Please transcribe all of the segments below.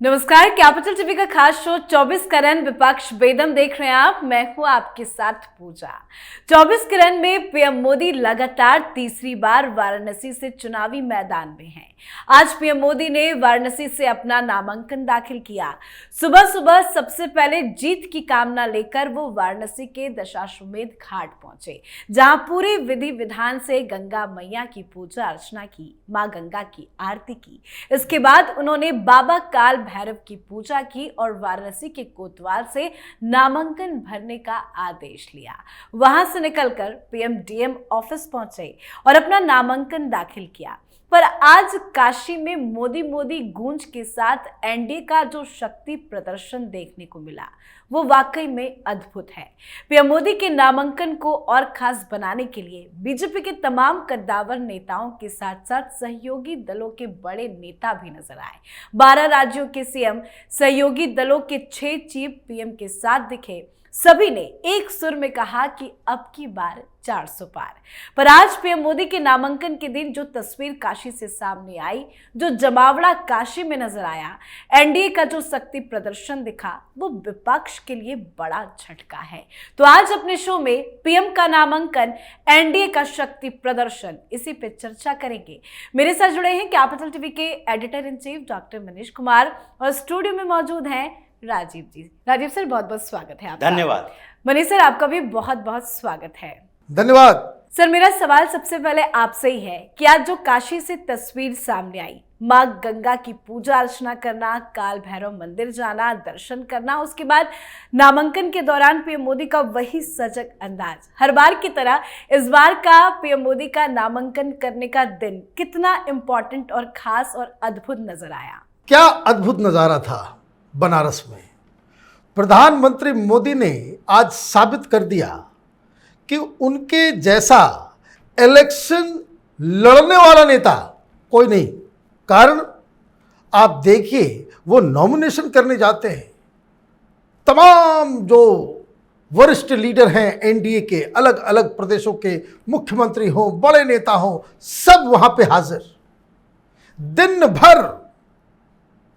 नमस्कार, capital TV का खास शो 24 करन विपक्ष बेदम देख रहे हैं आप। मैं हूं आपके साथ पूजा। 24 करन में पीएम मोदी लगातार तीसरी बार वाराणसी से चुनावी मैदान में हैं। आज पीएम मोदी ने वाराणसी से अपना नामांकन दाखिल किया। सुबह सुबह सबसे पहले जीत की कामना लेकर वो वाराणसी के दशाश्वमेध घाट पहुंचे, जहां पूरे विधि विधान से गंगा मैया की पूजा अर्चना की, मां गंगा की आरती की। इसके बाद उन्होंने बाबा काल भैरव की पूजा की और वाराणसी के कोतवाल से नामांकन भरने का आदेश लिया। वहां से निकलकर पीएम डीएम ऑफिस पहुंचे और अपना नामांकन दाखिल किया। पर आज काशी में मोदी मोदी गूंज के साथ एनडीए का जो शक्ति प्रदर्शन देखने को मिला वो वाकई में अद्भुत है। पीएम मोदी के नामांकन को और खास बनाने के लिए बीजेपी के तमाम कद्दावर नेताओं के साथ साथ सहयोगी दलों के बड़े नेता भी नजर आए। 12 राज्यों के सीएम सहयोगी दलों के 6 चीफ पीएम के साथ दिखे। सभी ने एक सुर में कहा कि अब की बार 400 पार। पर आज पीएम मोदी के नामांकन के दिन जो तस्वीर काशी से सामने आई, जो जमावड़ा काशी में नजर आया, एनडीए का जो शक्ति प्रदर्शन दिखा, वो विपक्ष के लिए बड़ा झटका है। तो आज अपने शो में पीएम का नामांकन, एनडीए का शक्ति प्रदर्शन, इसी पे चर्चा करेंगे। मेरे साथ जुड़े हैं कैपिटल टीवी के editor in chief doctor Manish Kumar और स्टूडियो में मौजूद हैं राजीव जी। राजीव सर, बहुत बहुत स्वागत है आपका। धन्यवाद। मनीष सर, आपका भी बहुत बहुत स्वागत है। धन्यवाद। सर, मेरा सवाल सबसे पहले आपसे ही है कि आज जो काशी से तस्वीर सामने आई, मां गंगा की पूजा अर्चना करना, काल भैरव मंदिर जाना, दर्शन करना, उसके बाद नामांकन के दौरान पीएम मोदी का वही सजग अंदाज, हर बार की तरह इस बार का पीएम मोदी का नामांकन करने का दिन कितना इंपॉर्टेंट और खास और अद्भुत नजर आया? क्या अद्भुत नजारा था बनारस में। प्रधानमंत्री मोदी ने आज साबित कर दिया कि उनके जैसा इलेक्शन लड़ने वाला नेता कोई नहीं। कारण आप देखिए, वो नॉमिनेशन करने जाते हैं, तमाम जो वरिष्ठ लीडर हैं एनडीए के, अलग अलग प्रदेशों के मुख्यमंत्री हों, बड़े नेता हों, सब वहां पे हाजिर। दिन भर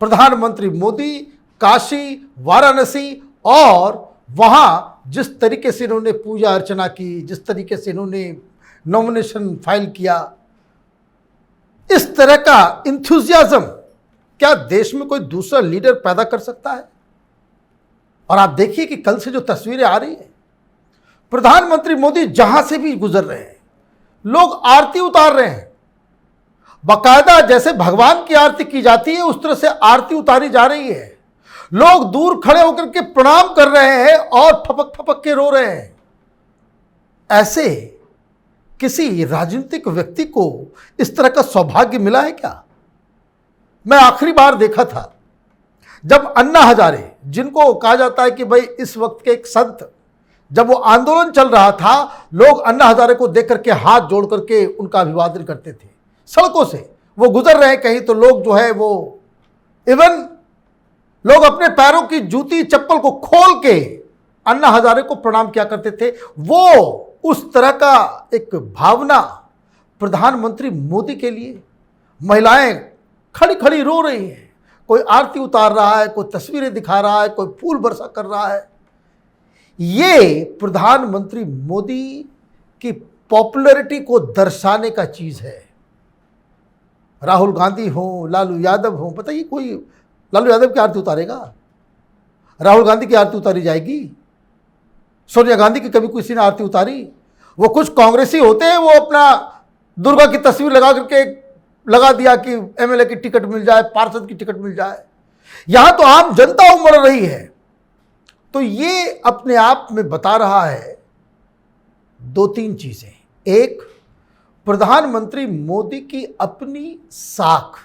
प्रधानमंत्री मोदी काशी, वाराणसी और वहाँ जिस तरीके से इन्होंने पूजा अर्चना की, जिस तरीके से इन्होंने नॉमिनेशन फाइल किया, इस तरह का इंथुजियाज्म क्या देश में कोई दूसरा लीडर पैदा कर सकता है? और आप देखिए कि कल से जो तस्वीरें आ रही हैं, प्रधानमंत्री मोदी जहां से भी गुजर रहे हैं, लोग आरती उतार रहे हैं। बाकायदा जैसे भगवान की आरती की जाती है उस तरह से आरती उतारी जा रही है। लोग दूर खड़े होकर के प्रणाम कर रहे हैं और ठपक ठपक के रो रहे हैं। ऐसे किसी राजनीतिक व्यक्ति को इस तरह का सौभाग्य मिला है क्या? मैं आखिरी बार देखा था जब अन्ना हजारे, जिनको कहा जाता है कि भाई इस वक्त के एक संत, जब वो आंदोलन चल रहा था, लोग अन्ना हजारे को देख करके हाथ जोड़ करके उनका अभिवादन करते थे। सड़कों से वो गुजर रहे हैं कहीं तो लोग जो है वो इवन लोग अपने पैरों की जूती चप्पल को खोल के अन्ना हजारे को प्रणाम किया करते थे। वो उस तरह का एक भावना प्रधानमंत्री मोदी के लिए। महिलाएं खड़ी खड़ी रो रही हैं, कोई आरती उतार रहा है, कोई तस्वीरें दिखा रहा है, कोई फूल बरसा कर रहा है। ये प्रधानमंत्री मोदी की पॉपुलैरिटी को दर्शाने का चीज है। राहुल गांधी हो, लालू यादव हो, बताइए कोई लालू यादव की आरती उतारेगा? राहुल गांधी की आरती उतारी जाएगी? सोनिया गांधी की कभी किसी ने आरती उतारी? वो कुछ कांग्रेसी होते हैं, वो अपना दुर्गा की तस्वीर लगा करके लगा दिया कि एमएलए की टिकट मिल जाए, पार्षद की टिकट मिल जाए। यहां तो आम जनता उमड़ रही है। तो ये अपने आप में बता रहा है 2-3 चीजें। एक, प्रधानमंत्री मोदी की अपनी साख,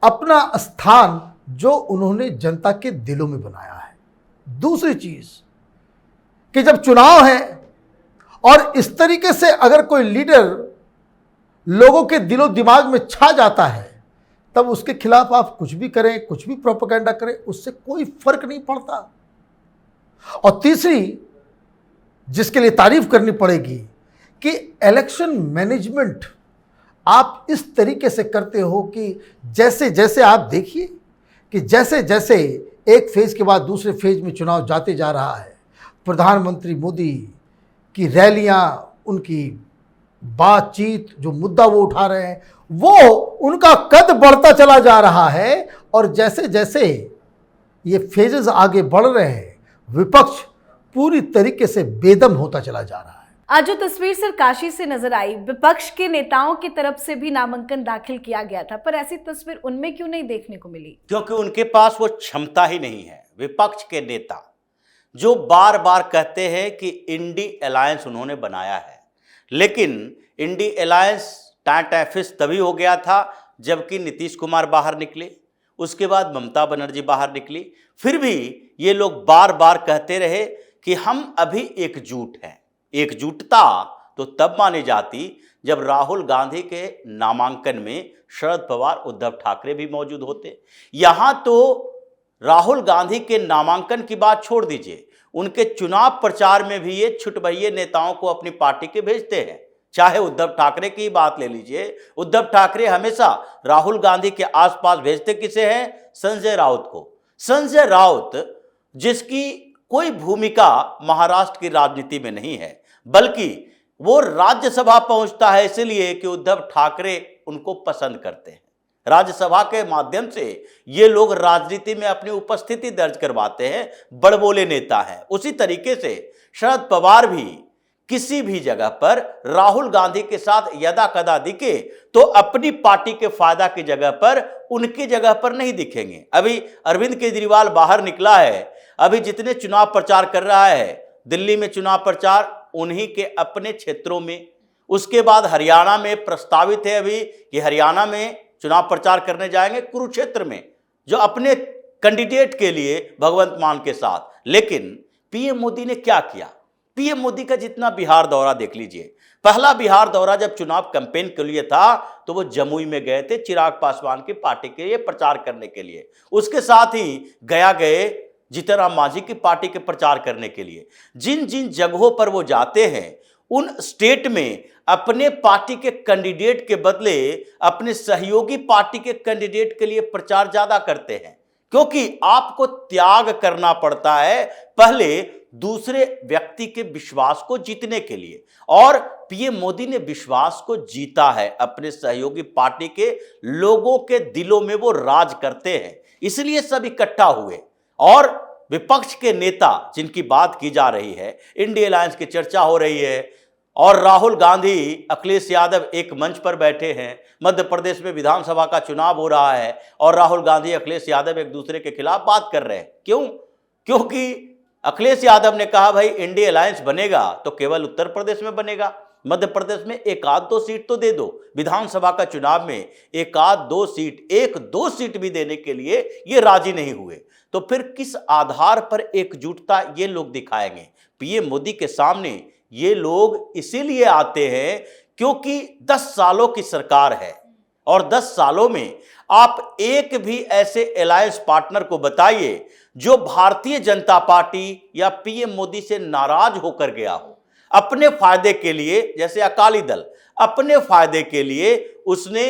अपना स्थान जो उन्होंने जनता के दिलों में बनाया है। दूसरी चीज कि जब चुनाव है और इस तरीके से अगर कोई लीडर लोगों के दिलो दिमाग में छा जाता है, तब उसके खिलाफ आप कुछ भी करें, कुछ भी प्रोपेगेंडा करें, उससे कोई फर्क नहीं पड़ता। और तीसरी, जिसके लिए तारीफ करनी पड़ेगी, कि इलेक्शन मैनेजमेंट आप इस तरीके से करते हो कि जैसे जैसे आप देखिए कि जैसे जैसे एक फेज के बाद दूसरे फेज में चुनाव जाते जा रहा है, प्रधानमंत्री मोदी की रैलियां, उनकी बातचीत, जो मुद्दा वो उठा रहे हैं, वो उनका कद बढ़ता चला जा रहा है। और जैसे जैसे ये फेजेस आगे बढ़ रहे हैं, विपक्ष पूरी तरीके से बेदम होता चला जा रहा है। आज जो तस्वीर सरकाशी से नजर आई, विपक्ष के नेताओं की तरफ से भी नामांकन दाखिल किया गया था, पर ऐसी तस्वीर उनमें क्यों नहीं देखने को मिली? क्योंकि उनके पास वो क्षमता ही नहीं है। विपक्ष के नेता जो बार बार कहते हैं कि इंडी अलायंस उन्होंने बनाया है, लेकिन इंडी अलायंस टाँट-फिस तभी हो गया था जबकि नीतीश कुमार बाहर निकले, उसके बाद ममता बनर्जी बाहर निकली। फिर भी ये लोग बार बार कहते रहे कि हम अभी एकजुट हैं। एकजुटता तो तब मानी जाती जब राहुल गांधी के नामांकन में शरद पवार, उद्धव ठाकरे भी मौजूद होते। यहाँ तो राहुल गांधी के नामांकन की बात छोड़ दीजिए, उनके चुनाव प्रचार में भी ये छुटभइये नेताओं को अपनी पार्टी के भेजते हैं। चाहे उद्धव ठाकरे की बात ले लीजिए, उद्धव ठाकरे हमेशा राहुल गांधी के आसपास भेजते किसे हैं? संजय राउत को। संजय राउत जिसकी कोई भूमिका महाराष्ट्र की राजनीति में नहीं है, बल्कि वो राज्यसभा पहुंचता है इसलिए कि उद्धव ठाकरे उनको पसंद करते हैं। राज्यसभा के माध्यम से ये लोग राजनीति में अपनी उपस्थिति दर्ज करवाते हैं, बड़बोले नेता हैं। उसी तरीके से शरद पवार भी किसी भी जगह पर राहुल गांधी के साथ यदा कदा दिखे तो अपनी पार्टी के फायदा की जगह पर, उनकी जगह पर नहीं दिखेंगे। अभी अरविंद केजरीवाल बाहर निकला है, अभी जितने चुनाव प्रचार कर रहा है, दिल्ली में चुनाव प्रचार उन्हीं के अपने क्षेत्रों में, उसके बाद हरियाणा में प्रस्तावित है अभी कि हरियाणा में चुनाव प्रचार करने जाएंगे, कुरुक्षेत्र में, जो अपने कैंडिडेट के लिए भगवंत मान के साथ। लेकिन पीएम मोदी ने क्या किया? पीएम मोदी का जितना बिहार दौरा देख लीजिए, पहला बिहार दौरा जब चुनाव कैंपेन के लिए था तो वो जमुई में गए थे चिराग पासवान की पार्टी के लिए प्रचार करने के लिए। उसके साथ ही गया गए जीतन राम मांझी की पार्टी के प्रचार करने के लिए। जिन जिन जगहों पर वो जाते हैं उन स्टेट में अपने पार्टी के कैंडिडेट के बदले अपने सहयोगी पार्टी के कैंडिडेट के लिए प्रचार ज्यादा करते हैं, क्योंकि आपको त्याग करना पड़ता है पहले दूसरे व्यक्ति के विश्वास को जीतने के लिए। और पीएम मोदी ने विश्वास को जीता है, अपने सहयोगी पार्टी के लोगों के दिलों में वो राज करते हैं, इसलिए सब इकट्ठा हुए। और विपक्ष के नेता जिनकी बात की जा रही है, इंडिया अलायंस की चर्चा हो रही है, और राहुल गांधी, अखिलेश यादव एक मंच पर बैठे हैं, मध्य प्रदेश में विधानसभा का चुनाव हो रहा है और राहुल गांधी, अखिलेश यादव एक दूसरे के खिलाफ बात कर रहे हैं। क्यों? क्योंकि अखिलेश यादव ने कहा भाई इंडिया अलायंस बनेगा तो केवल उत्तर प्रदेश में बनेगा, मध्य प्रदेश में एक आध दो सीट तो दे दो। विधानसभा का चुनाव में एक आध दो सीट, एक दो सीट भी देने के लिए ये राजी नहीं हुए, तो फिर किस आधार पर एकजुटता ये लोग दिखाएंगे? पीएम मोदी के सामने ये लोग इसीलिए आते हैं क्योंकि 10 सालों की सरकार है और 10 सालों में आप एक भी ऐसे अलायंस पार्टनर को बताइए जो भारतीय जनता पार्टी या पीएम मोदी से नाराज होकर गया हो। अपने फायदे के लिए, जैसे अकाली दल, अपने फायदे के लिए उसने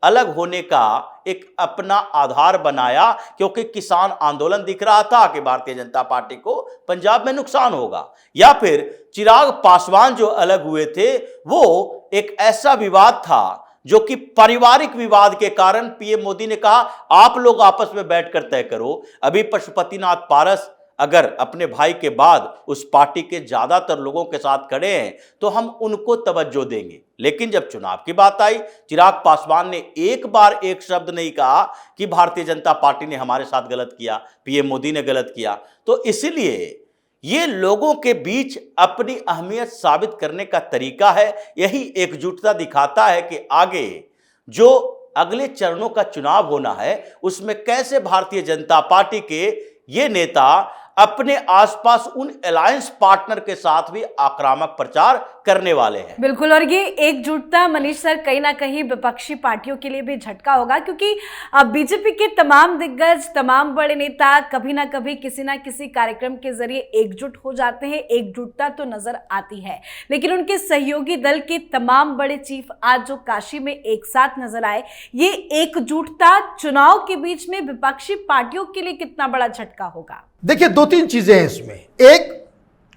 अलग होने का एक अपना आधार बनाया, क्योंकि किसान आंदोलन दिख रहा था कि भारतीय जनता पार्टी को पंजाब में नुकसान होगा। या फिर चिराग पासवान जो अलग हुए थे, वो एक ऐसा विवाद था जो कि पारिवारिक विवाद के कारण पीएम मोदी ने कहा आप लोग आपस में बैठकर तय करो। अभी पशुपतिनाथ पारस अगर अपने भाई के बाद उस पार्टी के ज्यादातर लोगों के साथ खड़े हैं तो हम उनको तवज्जो देंगे। लेकिन जब चुनाव की बात आई, चिराग पासवान ने एक बार एक शब्द नहीं कहा कि भारतीय जनता पार्टी ने हमारे साथ गलत किया, पीएम मोदी ने गलत किया। तो इसलिए ये लोगों के बीच अपनी अहमियत साबित करने का तरीका है। यही एकजुटता दिखाता है कि आगे जो अगले चरणों का चुनाव होना है उसमें कैसे भारतीय जनता पार्टी के ये नेता अपने आसपास उन अलायंस पार्टनर के साथ भी आक्रामक प्रचार करने वाले हैं। बिल्कुल, और ये एकजुटता मनीष सर कहीं ना कहीं विपक्षी पार्टियों के लिए भी झटका होगा, क्योंकि अब बीजेपी के तमाम दिग्गज, तमाम बड़े नेता कभी ना कभी किसी ना किसी कार्यक्रम के जरिए एकजुट हो जाते हैं। एकजुटता तो नजर आती है, लेकिन उनके सहयोगी दल के तमाम बड़े चीफ आज जो काशी में एक साथ नजर आए, ये एकजुटता चुनाव के बीच में विपक्षी पार्टियों के लिए कितना बड़ा झटका होगा? देखिए, दो तीन चीजें हैं इसमें। एक,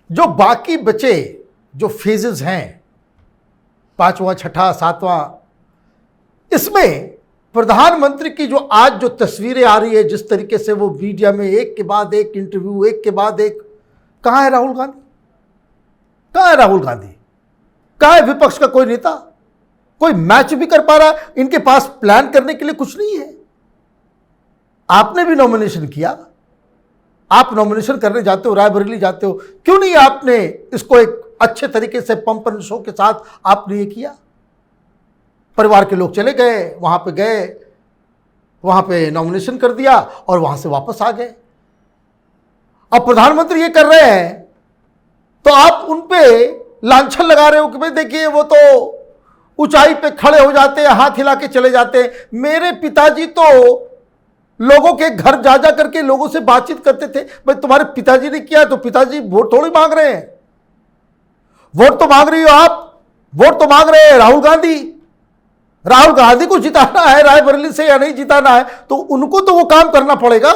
जो बाकी बचे जो फेजेस हैं, 5वां, 6ठा, 7वां, इसमें प्रधानमंत्री की जो आज जो तस्वीरें आ रही है, जिस तरीके से वो मीडिया में एक के बाद एक इंटरव्यू, एक के बाद एक, कहां है राहुल गांधी? कहां है राहुल गांधी? कहां है विपक्ष का कोई नेता? कोई मैच भी कर पा रहा? इनके पास प्लान करने के लिए कुछ नहीं है। आपने भी नॉमिनेशन किया, आप नॉमिनेशन करने जाते हो, रायबरेली जाते हो, क्यों नहीं आपने इसको एक अच्छे तरीके से पंप एंड शो के साथ आपने ये किया? परिवार के लोग चले गए, वहां पे गए, वहां पे नॉमिनेशन कर दिया और वहां से वापस आ गए। अब प्रधानमंत्री ये कर रहे हैं तो आप उन पे लांछन लगा रहे हो कि भाई देखिए वो तो ऊंचाई पे खड़े हो जाते हैं, हाथ हिला के चले जाते हैं। मेरे पिताजी तो लोगों के घर जा जा करके लोगों से बातचीत करते थे। भाई तुम्हारे पिताजी ने किया तो पिताजी वोट थोड़ी मांग रहे हैं, वोट तो मांग रही हो आप, वोट तो मांग रहे हैं राहुल गांधी। राहुल गांधी को जिताना है रायबरेली से या नहीं जिताना है, तो उनको तो वो काम करना पड़ेगा।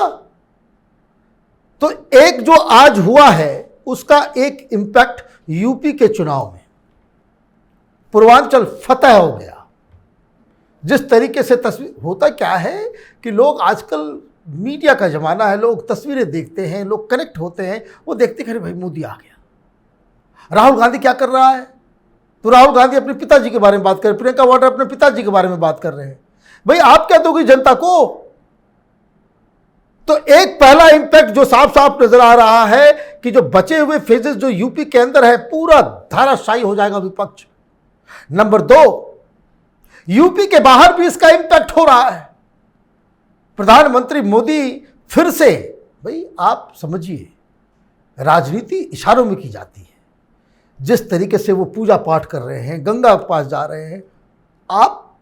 तो एक जो आज हुआ है उसका एक इंपैक्ट यूपी के चुनाव में, पूर्वांचल फतह हो गया। जिस तरीके से तस्वीर, होता क्या है कि लोग आजकल, मीडिया का जमाना है, लोग तस्वीरें देखते हैं, लोग कनेक्ट होते हैं, वो देखते हैं भाई मोदी आ गया, राहुल गांधी क्या कर रहा है, तो राहुल गांधी अपने पिताजी के बारे में बात कर रहे हैं, प्रियंका वाड्रा अपने पिताजी के बारे में बात कर रहे हैं। भाई आप क्या दोगे जनता को? तो एक पहला इंपैक्ट जो साफ साफ नजर आ रहा है कि जो बचे हुए फेजेस जो यूपी के अंदर है, पूरा धाराशायी हो जाएगा विपक्ष। नंबर 2, यूपी के बाहर भी इसका इंपैक्ट हो रहा है। प्रधानमंत्री मोदी फिर से, भाई आप समझिए, राजनीति इशारों में की जाती है। जिस तरीके से वो पूजा पाठ कर रहे हैं, गंगा के पास जा रहे हैं, आप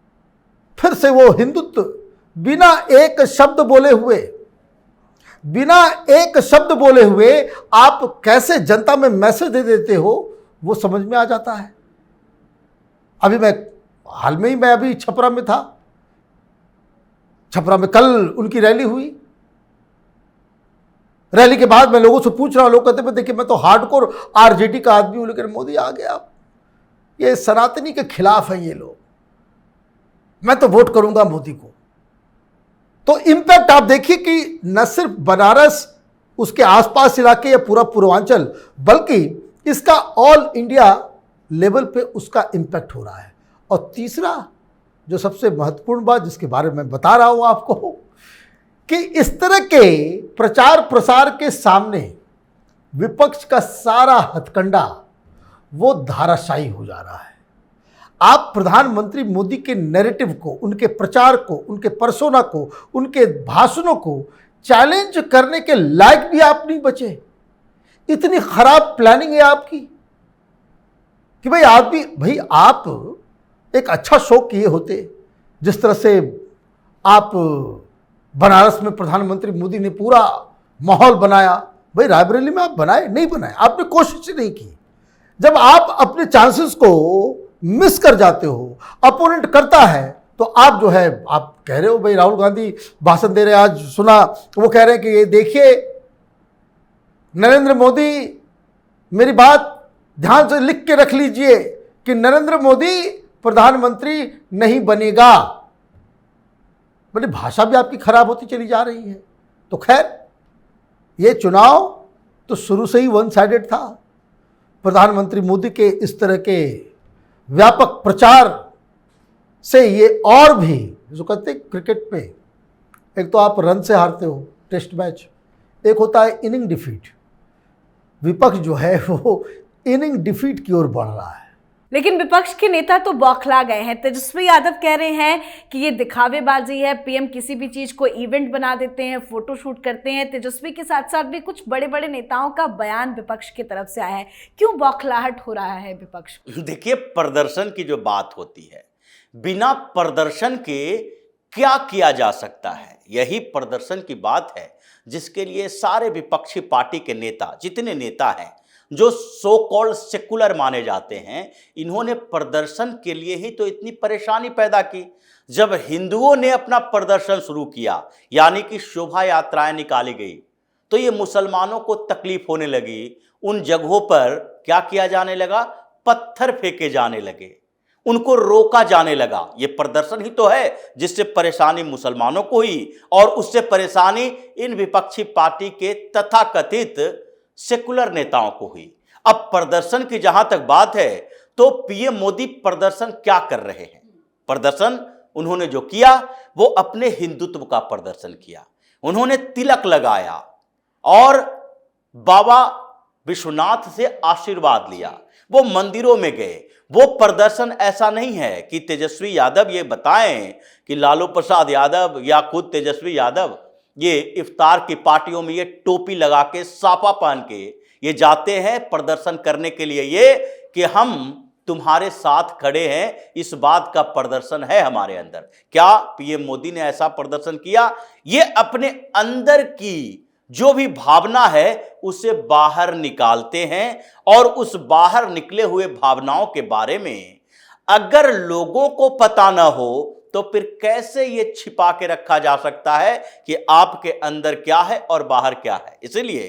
फिर से वो हिंदुत्व बिना एक शब्द बोले हुए, बिना एक शब्द बोले हुए आप कैसे जनता में मैसेज दे देते हो, वो समझ में आ जाता है। अभी मैं हाल में ही, मैं अभी छपरा में था, छपरा में कल उनकी रैली हुई। रैली के बाद मैं लोगों से पूछ रहा हूं, लोग कहते हैं देखिए मैं तो हार्डकोर आरजेडी का आदमी हूं, लेकिन मोदी आ गया, ये सनातनी के खिलाफ है ये लोग, मैं तो वोट करूंगा मोदी को। तो इंपैक्ट आप देखिए कि न सिर्फ बनारस, उसके आसपास इलाके या पूरा पूर्वांचल, बल्कि इसका ऑल इंडिया लेवल पे उसका इंपैक्ट हो रहा है। और तीसरा जो सबसे महत्वपूर्ण बात जिसके बारे में बता रहा हूं आपको, कि इस तरह के प्रचार प्रसार के सामने विपक्ष का सारा हथकंडा वो धाराशायी हो जा रहा है। आप प्रधानमंत्री मोदी के नैरेटिव को, उनके प्रचार को, उनके पर्सोना को, उनके भाषणों को चैलेंज करने के लायक भी आप नहीं बचे। इतनी खराब प्लानिंग है आपकी कि भाई आप एक अच्छा शो किए होते। जिस तरह से आप बनारस में प्रधानमंत्री मोदी ने पूरा माहौल बनाया, भाई रायबरेली में आप बनाए नहीं बनाए, आपने कोशिश ही नहीं की। जब आप अपने चांसेस को मिस कर जाते हो, अपोनेंट करता है, तो आप जो है, आप कह रहे हो भाई राहुल गांधी भाषण दे रहे हैं, आज सुना वो कह रहे हैं कि ये देखिए नरेंद्र मोदी, मेरी बात ध्यान से लिख के रख लीजिए कि नरेंद्र मोदी प्रधानमंत्री नहीं बनेगा। मतलब भाषा भी आपकी खराब होती चली जा रही है। तो खैर, ये चुनाव तो शुरू से ही वन साइडेड था। प्रधानमंत्री मोदी के इस तरह के व्यापक प्रचार से ये और भी, जो कहते हैं क्रिकेट में, एक तो आप रन से हारते हो टेस्ट मैच, एक होता है इनिंग डिफीट। विपक्ष जो है वो इनिंग डिफीट की ओर बढ़ रहा है। लेकिन विपक्ष के नेता तो बौखला गए हैं। तेजस्वी यादव कह रहे हैं कि ये दिखावेबाजी है, पीएम किसी भी चीज को इवेंट बना देते हैं, फोटो शूट करते हैं। तेजस्वी के साथ साथ भी कुछ बड़े बड़े नेताओं का बयान विपक्ष की तरफ से आया है। क्यों बौखलाहट हो रहा है विपक्ष? देखिए, प्रदर्शन की जो बात होती है, बिना प्रदर्शन के क्या किया जा सकता है, यही प्रदर्शन की बात है जिसके लिए सारे विपक्षी पार्टी के नेता, जितने नेता हैं जो सो कॉल्ड सेकुलर माने जाते हैं, इन्होंने प्रदर्शन के लिए ही तो इतनी परेशानी पैदा की। जब हिंदुओं ने अपना प्रदर्शन शुरू किया, यानी कि शोभा यात्राएं निकाली गई, तो ये मुसलमानों को तकलीफ होने लगी। उन जगहों पर क्या किया जाने लगा? पत्थर फेंके जाने लगे, उनको रोका जाने लगा। ये प्रदर्शन ही तो है जिससे परेशानी मुसलमानों को हुई और उससे परेशानी इन विपक्षी पार्टी के तथाकथित सेकुलर नेताओं को हुई। अब प्रदर्शन की जहां तक बात है, तो पीएम मोदी प्रदर्शन क्या कर रहे हैं? प्रदर्शन उन्होंने जो किया वो अपने हिंदुत्व का प्रदर्शन किया। उन्होंने तिलक लगाया और बाबा विश्वनाथ से आशीर्वाद लिया, वो मंदिरों में गए। वो प्रदर्शन ऐसा नहीं है कि तेजस्वी यादव ये बताएं कि लालू प्रसाद यादव या खुद तेजस्वी यादव ये इफ्तार की पार्टियों में ये टोपी लगा के, साफा पहन के ये जाते हैं प्रदर्शन करने के लिए, ये कि हम तुम्हारे साथ खड़े हैं, इस बात का प्रदर्शन है हमारे अंदर। क्या पीएम मोदी ने ऐसा प्रदर्शन किया? ये अपने अंदर की जो भी भावना है उसे बाहर निकालते हैं और उस बाहर निकले हुए भावनाओं के बारे में अगर लोगों को पता ना हो तो फिर कैसे ये छिपा के रखा जा सकता है कि आपके अंदर क्या है और बाहर क्या है? इसलिए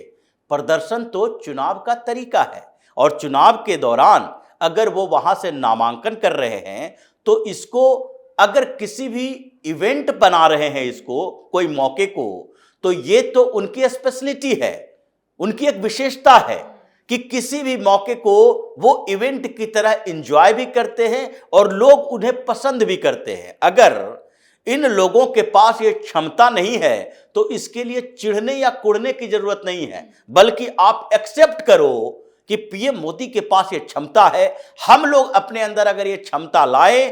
प्रदर्शन तो चुनाव का तरीका है और चुनाव के दौरान अगर वो वहां से नामांकन कर रहे हैं तो इसको अगर किसी भी इवेंट बना रहे हैं, इसको कोई मौके को, तो ये तो उनकी स्पेशलिटी है, उनकी एक विशेषता है कि किसी भी मौके को वो इवेंट की तरह एंजॉय भी करते हैं और लोग उन्हें पसंद भी करते हैं। अगर इन लोगों के पास ये क्षमता नहीं है तो इसके लिए चिढ़ने या कुढ़ने की जरूरत नहीं है, बल्कि आप एक्सेप्ट करो कि पीएम मोदी के पास ये क्षमता है। हम लोग अपने अंदर अगर ये क्षमता लाए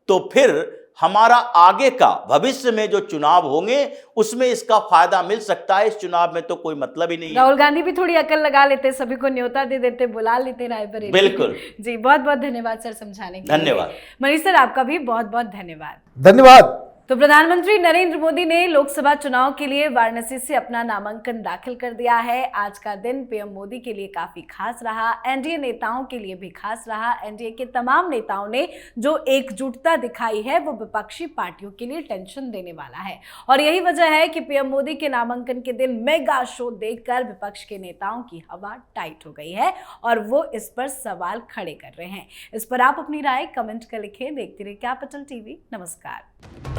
तो फिर हमारा आगे का भविष्य में जो चुनाव होंगे उसमें इसका फायदा मिल सकता है। इस चुनाव में तो कोई मतलब ही नहीं है। राहुल गांधी भी थोड़ी अकल लगा लेते, सभी को न्योता दे देते, बुला लेते रायबरेली। बिल्कुल जी, बहुत बहुत धन्यवाद सर समझाने के लिए। धन्यवाद मनीष सर, आपका भी बहुत बहुत धन्यवाद। धन्यवाद। तो प्रधानमंत्री नरेंद्र मोदी ने लोकसभा चुनाव के लिए वाराणसी से अपना नामांकन दाखिल कर दिया है। आज का दिन पीएम मोदी के लिए काफी खास रहा, एनडीए नेताओं के लिए भी खास रहा। एनडीए के तमाम नेताओं ने जो एकजुटता दिखाई है वो विपक्षी पार्टियों के लिए टेंशन देने वाला है और यही वजह है कि पीएम मोदी के नामांकन के दिन मेगा शो देखकर विपक्ष के नेताओं की हवा टाइट हो गई है और वो इस पर सवाल खड़े कर रहे हैं। इस पर आप अपनी राय कमेंट कर लिखें। देखते रहिए कैपिटल टीवी। नमस्कार।